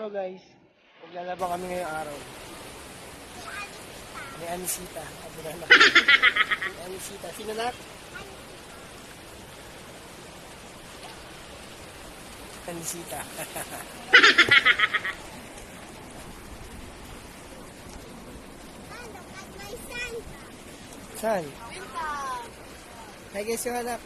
So guys, maglalaba kami ngayong araw. May Anisita. May Anisita. Sino na? Anisita. Saan? Hi guys, yung anak.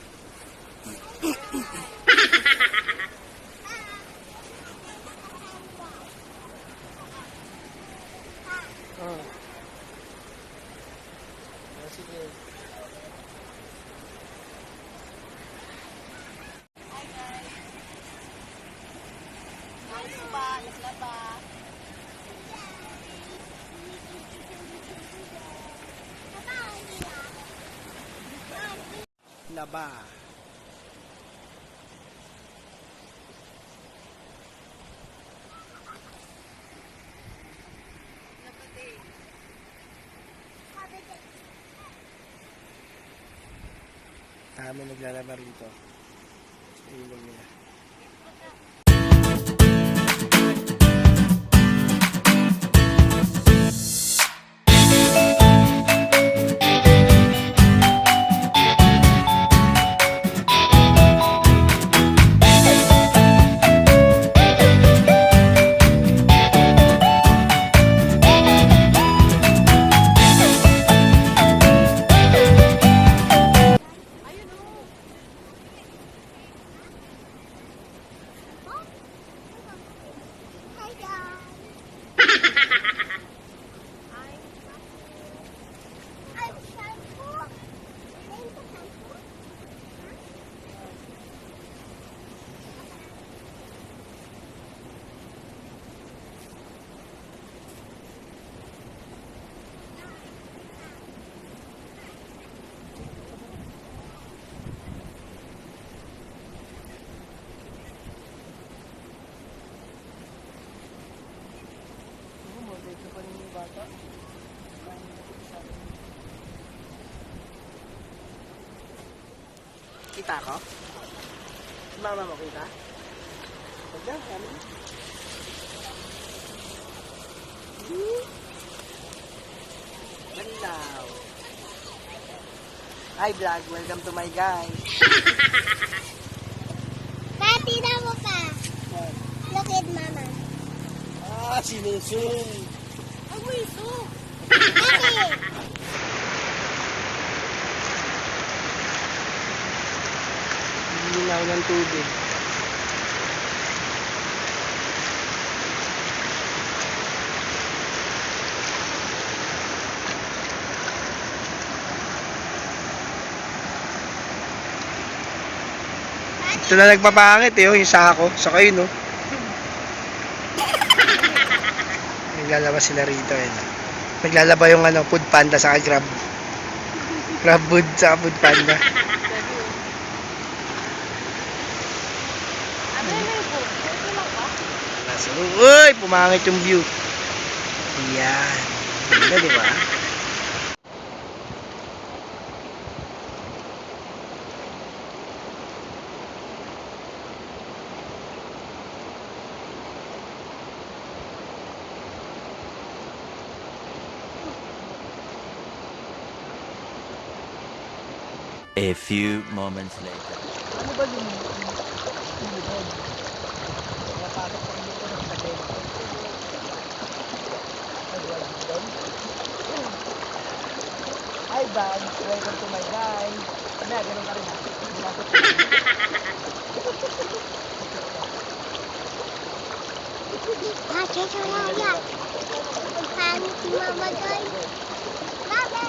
Oh. Sige. Hi guys. Naglaba, naglaba. Laba. Kami naglalaba rito. Sa ilog nila. Ito pa rin yung bata. Kita ko? Mama mo kita? Huwag na, kami. Bandaw. Hi vlog, welcome to my guys. Pati na mo pa. Look at mama. Sinusung. Ang wiso. Linaw ng tubig. Ito na nagpapangit yung sako. Saka yun, no? Naglalaba sila rito, eh. Naglalaba yung food panda sa grab. Grab food sa food panda. Uy, pumangit yung view. Yan. Ganda, di ba? A few moments later. Ano ba yung napasok ko dito ng tagay? Hi Dad, welcome to my guys. Ano, ganun ka rin ha? Kaya yan. Pagpangit si mama guys. Mama.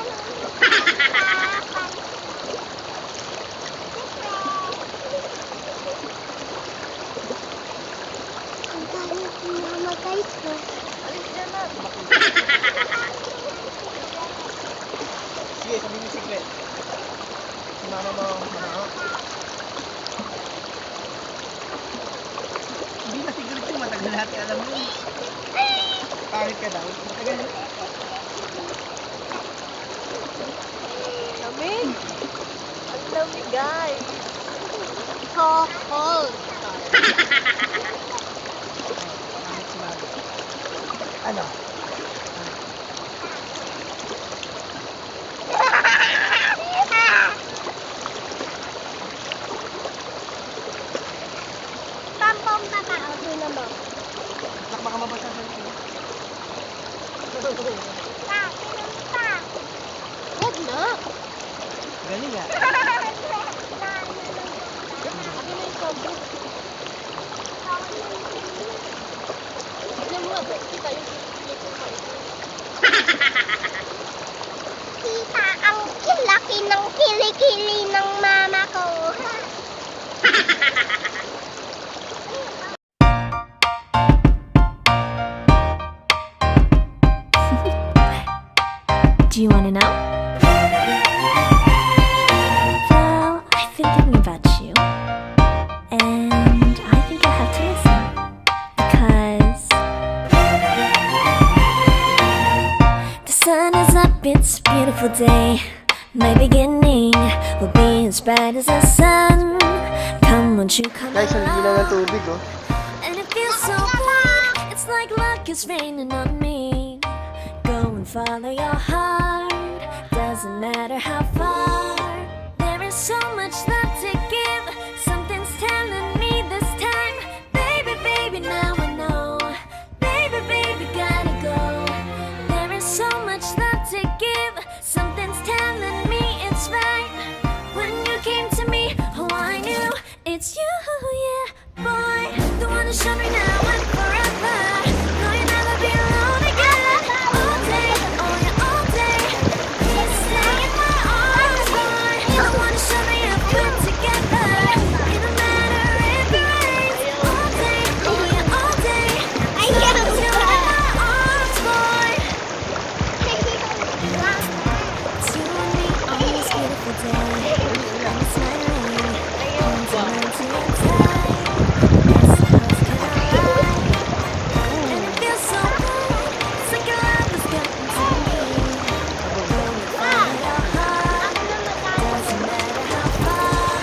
Mama guys ko. Alis dyan na. Sige, sabihin mo secret. Si mama mo, ano? Hindi na secret yung matagal natin alam mo. Pangit ka daw. Matagal na. Lamig. Ang lamig guys. So cold. Pangit si mama. Pa, inom pa. Huwag na. Galing ah. Ano na yung combo? Tignan mo nga, kita yung clip mo pa ito. Kita ang laki ng kilikili ng mama ko. Do you want to know? Well, I've been thinking about you, and I think I'll have to listen because the sun is up, it's a beautiful day. My beginning will be as bright as the sun. Come, won't you come Guys, ang ginaw ng along? tubig oh. And it feels so good. It's like luck is raining on me. Go and follow your heart. Doesn't matter how far. There is so much love to give. Something's telling me this time. Baby, baby, now I know. Baby, baby, gotta go. There is so much love to give. Something's telling me it's right. When you came to me, oh, I knew it's you, yeah, boy. The one who showed me now and forever. No, you'll never be alone again. All day, oh yeah, all day. Please stay in my arms, boy. The one who showed me if we're together. It don't matter if it rains. All day, oh yeah, all day. I love you in my arms, boy. It's you and me on this beautiful day. And it's night rain. Holding on to your tight. Best house can I ride? And it feels so good. It's like your love has gotten to me. Go and follow your heart. Doesn't matter how far.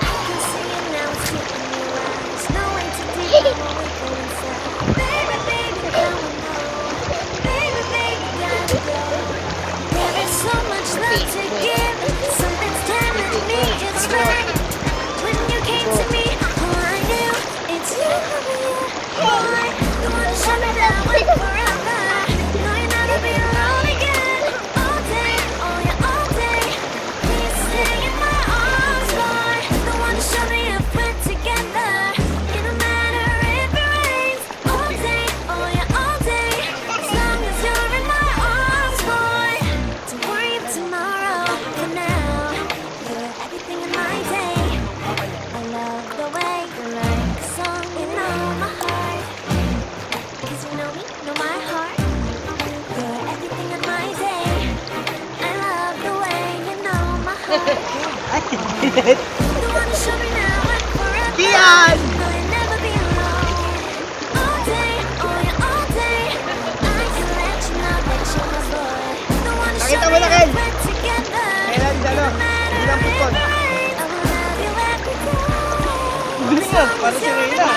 I can see it now, it's written in your eyes. No way too deep, I won't wait for inside. Baby, baby, now I know. Baby, baby, gotta go. There is so much love to give. Something's telling me it's right. When you came to me, oh, I knew it's you, yeah, boy. The one who showed me that way forever. No, you'll never be alone again. All day, oh yeah, all day. Please stay in my arms, boy. The one who showed me if we're together. It don't matter if it rains. All day, oh yeah, all day. As long as you're in my arms, boy. Don't worry of tomorrow. For now, you're everything in my day. I love the way you like a song, you know my heart. 'Cause you know me, know my heart. You're everything in my day. I love the way you know my heart. The one who showed me now and forever. Kian! No, you'll never be alone. All day, oh yeah, all day. I can let you know that you're my boy. The one who Nakita showed mo me na, if Ken? we're together. Kailan It ano? don't matter Hindi lang if pupon. it rains. I will love you every day. Galing ah, para si Reyna.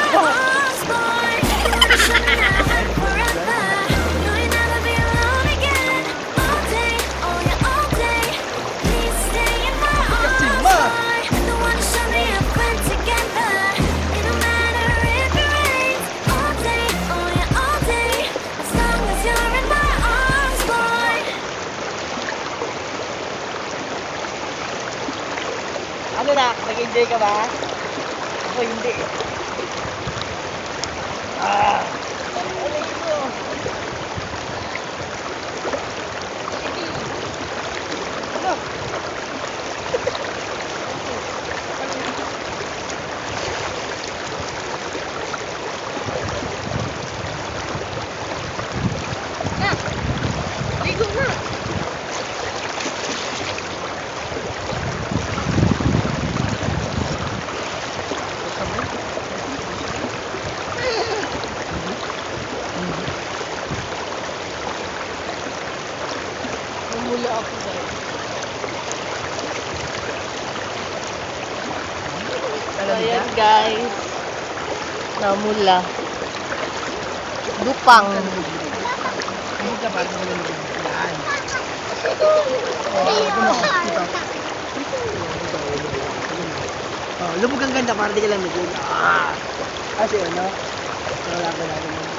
Ano na? Nag-enjoy ka ba? Ako hindi. Ah! Alay ko. Ano? Ligo na. Namula ako guys. Ayan guys. Namula. Lupang. Hindi ka parang wala nabigyan. Oh, lubog ang ganda para di ka lang nabigyan. Ah! Kasi ano? Wala ba natin yun?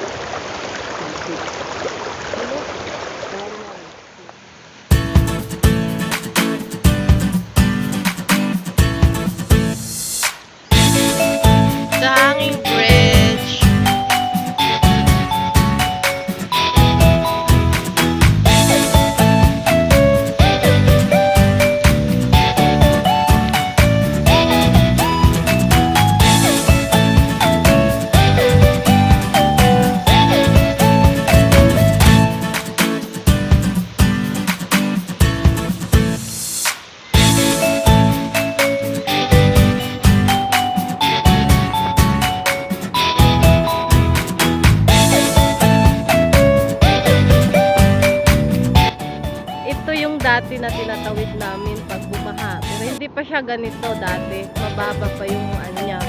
yung dati na tinatawid namin pag bumaha. Pero hindi pa siya ganito dati. Mababa pa yung ano niya,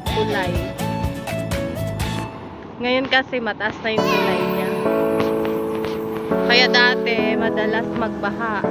tulay. Ngayon kasi mataas na yung tulay niya. Kaya dati madalas magbaha.